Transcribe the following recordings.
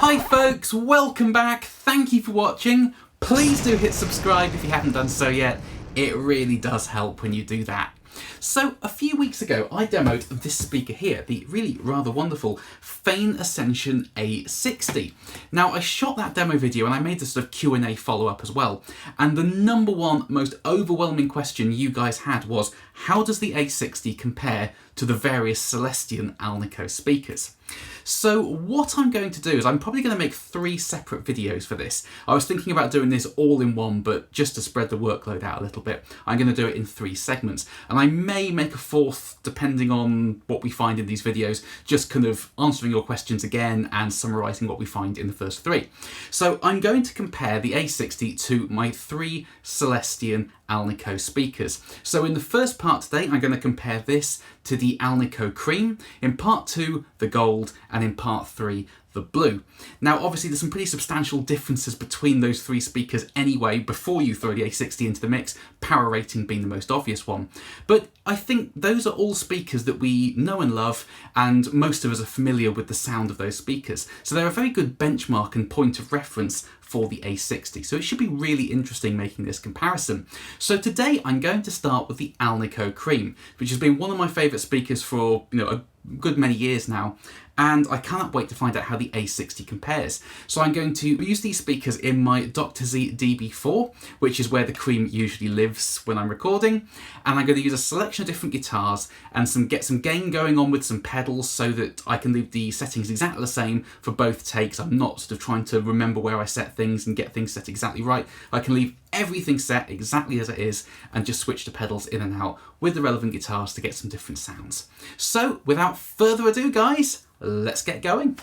Hi folks, welcome back. Thank you for watching. Please do hit subscribe if you haven't done so yet. It really does help when you do that. So a few weeks ago I demoed this speaker here, the really rather wonderful Fane Ascension A60. Now I shot that demo video and I made this sort of Q&A follow-up as well, and the number one most overwhelming question you guys had was, how does the A60 compare to the various Celestion AlNiCo speakers? So what I'm going to do is I'm probably going to make 3 separate videos for this. I was thinking about doing this all in one, but just to spread the workload out a little bit, I'm going to do it in 3 segments. And I may make a 4th depending on what we find in these videos, just kind of answering your questions again and summarising what we find in the first 3. So I'm going to compare the A60 to my 3 Celestion AlNiCo speakers. So in the first part today, I'm going to compare this to the AlNiCo Cream, in part 2 the gold, and in part 3 the blue. Now obviously there's some pretty substantial differences between those 3 speakers anyway before you throw the A60 into the mix, power rating being the most obvious one. But I think those are all speakers that we know and love, and most of us are familiar with the sound of those speakers. So they're a very good benchmark and point of reference for the A60. So it should be really interesting making this comparison. So today I'm going to start with the AlNiCo Cream, which has been one of my favourite speakers for a good many years now, and I cannot wait to find out how the A60 compares. So I'm going to use these speakers in my Dr. Z DB4, which is where the Cream usually lives when I'm recording, and I'm going to use a selection of different guitars and get some gain going on with some pedals so that I can leave the settings exactly the same for both takes. I'm not sort of trying to remember where I set things and get things set exactly right. I can leave everything set exactly as it is and just switch the pedals in and out with the relevant guitars to get some different sounds. So without further ado guys, let's get going.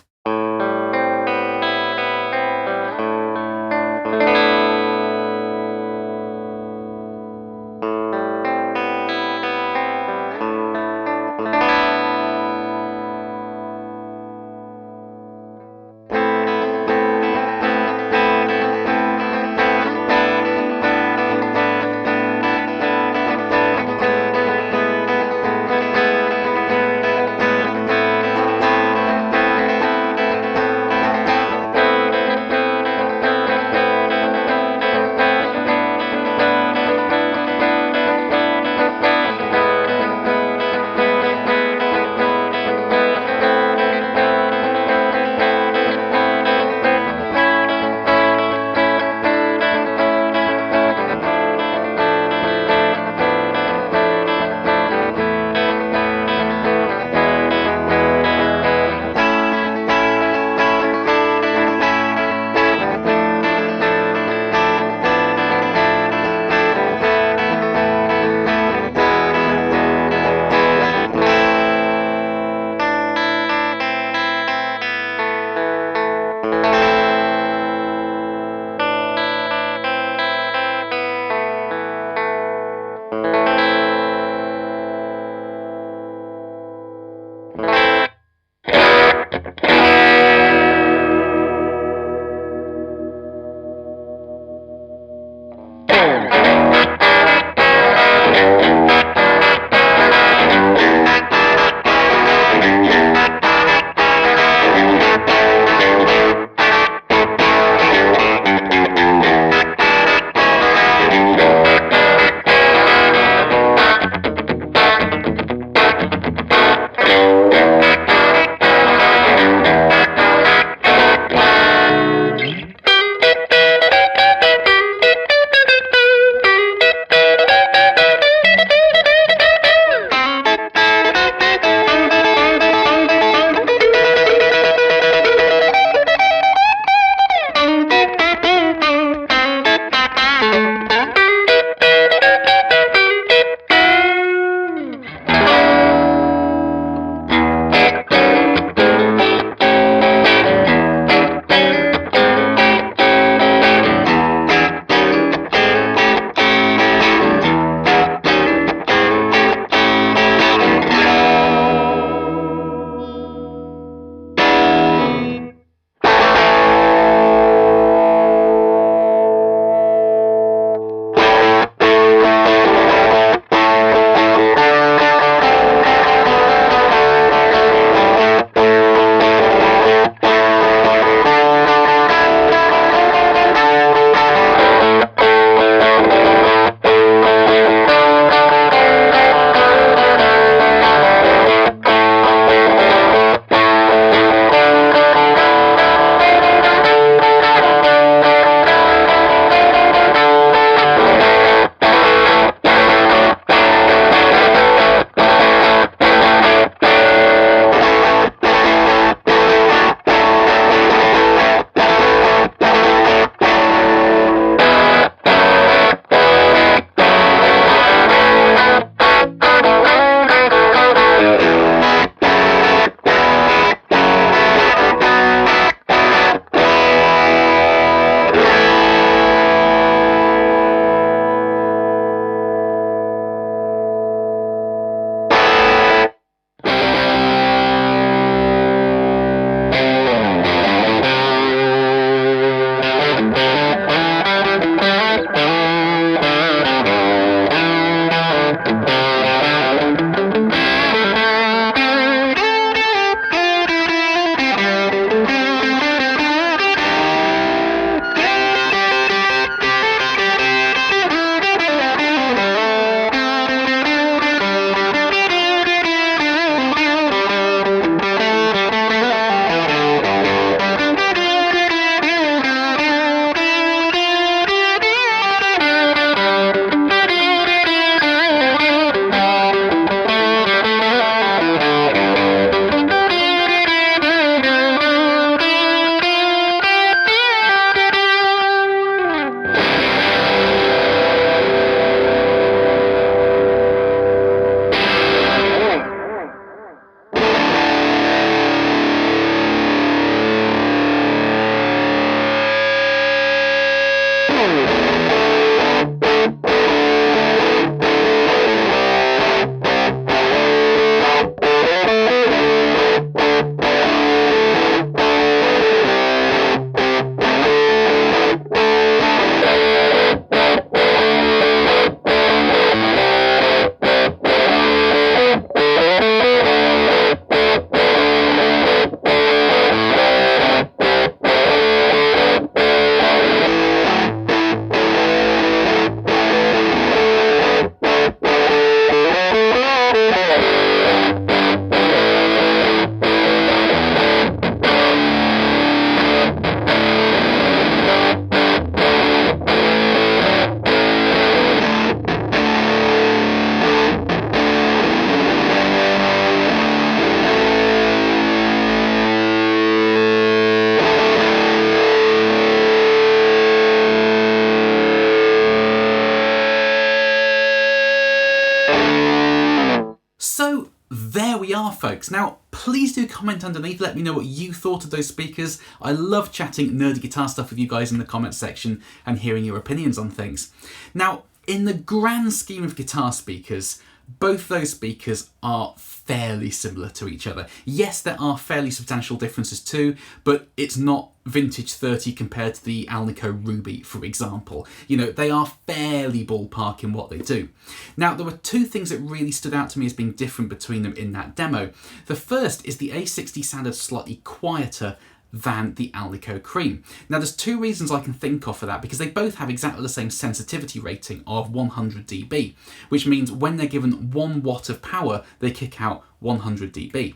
So there we are, folks. Now, please do comment underneath, let me know what you thought of those speakers. I love chatting nerdy guitar stuff with you guys in the comments section and hearing your opinions on things. Now, in the grand scheme of guitar speakers, both those speakers are fairly similar to each other. Yes, there are fairly substantial differences too, but it's not vintage 30 compared to the AlNiCo Ruby, for example. You know, they are fairly ballpark in what they do. Now, there were two things that really stood out to me as being different between them in that demo. The first is the A60 sounded slightly quieter than the AlNiCo Cream. Now, there's two reasons I can think of for that, because they both have exactly the same sensitivity rating of 100 dB, which means when they're given 1 watt of power, they kick out 100 dB.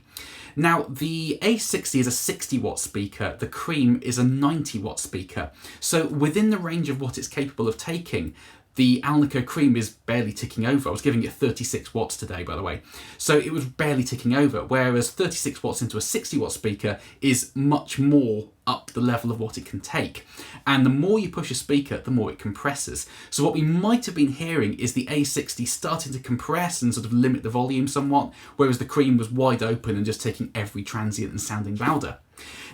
Now, the A60 is a 60 watt speaker, the Cream is a 90 watt speaker. So within the range of what it's capable of taking, the AlNiCo Cream is barely ticking over. I was giving it 36 watts today, by the way. So it was barely ticking over, whereas 36 watts into a 60 watt speaker is much more up the level of what it can take. And the more you push a speaker, the more it compresses. So what we might have been hearing is the A60 starting to compress and sort of limit the volume somewhat, whereas the Cream was wide open and just taking every transient and sounding louder.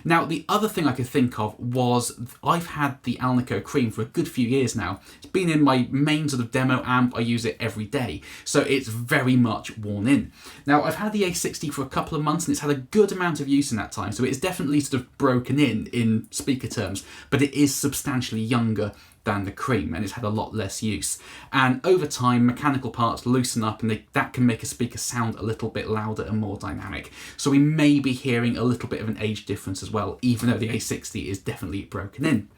Now, the other thing I could think of was I've had the AlNiCo Cream for a good few years now. It's been in my main sort of demo amp. I use it every day, so it's very much worn in. Now, I've had the A60 for a couple of months and it's had a good amount of use in that time, so it's definitely sort of broken in speaker terms, but it is substantially younger than the Cream, and it's had a lot less use. And over time, mechanical parts loosen up and that can make a speaker sound a little bit louder and more dynamic. So we may be hearing a little bit of an age difference as well, even though the A60 is definitely broken in.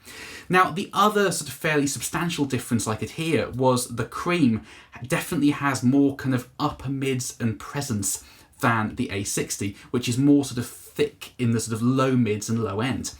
Now, the other sort of fairly substantial difference I could hear was the Cream definitely has more kind of upper mids and presence than the A60, which is more sort of thick in the sort of low mids and low end.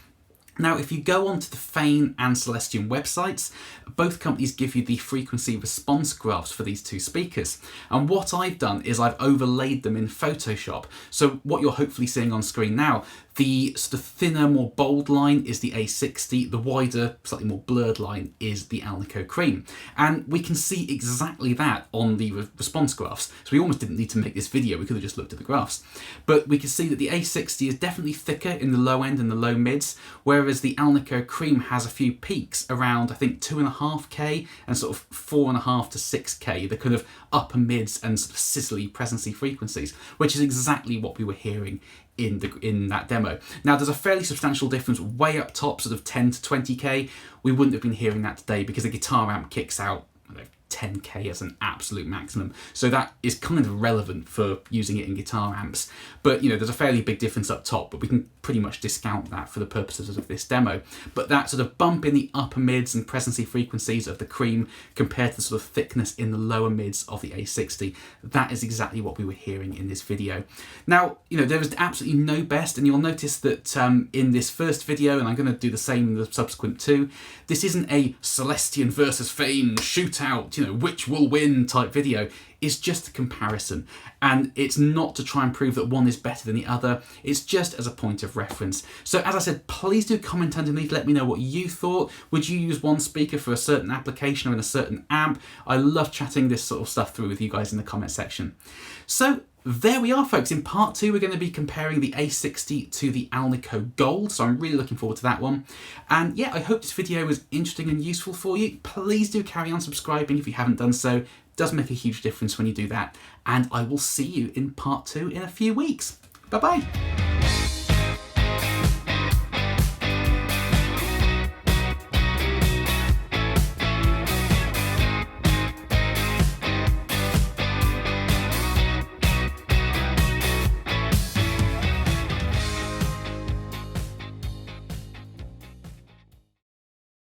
Now, if you go onto the Fane and Celestion websites, both companies give you the frequency response graphs for these two speakers. And what I've done is I've overlaid them in Photoshop. So what you're hopefully seeing on screen now, the sort of thinner, more bold line is the A60, the wider, slightly more blurred line is the AlNiCo Cream. And we can see exactly that on the response graphs. So we almost didn't need to make this video, we could have just looked at the graphs. But we can see that the A60 is definitely thicker in the low end and the low mids, whereas the AlNiCo Cream has a few peaks around, I think, 2.5K and sort of 4.5 to 6K, the kind of upper mids and sort of sizzly presency frequencies, which is exactly what we were hearing in that demo. Now, there's a fairly substantial difference way up top, sort of 10 to 20K. We wouldn't have been hearing that today because the guitar amp kicks out 10K as an absolute maximum. So that is kind of relevant for using it in guitar amps. But, you know, there's a fairly big difference up top, but we can pretty much discount that for the purposes of this demo. But that sort of bump in the upper mids and presency frequencies of the Cream compared to the sort of thickness in the lower mids of the A60, that is exactly what we were hearing in this video. Now, you know, there is absolutely no best, and you'll notice that in this first video, and I'm going to do the same in the subsequent two, this isn't a Celestion versus Fane shootout, you know, which will win type video. It's just a comparison, and it's not to try and prove that one is better than the other, it's just as a point of reference. So as I said, please do comment underneath, let me know what you thought. Would you use one speaker for a certain application or in a certain amp? I love chatting this sort of stuff through with you guys in the comment section. So there we are, folks. In part 2, we're going to be comparing the A60 to the AlNiCo Gold, so I'm really looking forward to that one. And yeah, I hope this video was interesting and useful for you. Please do carry on subscribing if you haven't done so. It does make a huge difference when you do that. And I will see you in part 2 in a few weeks. Bye-bye.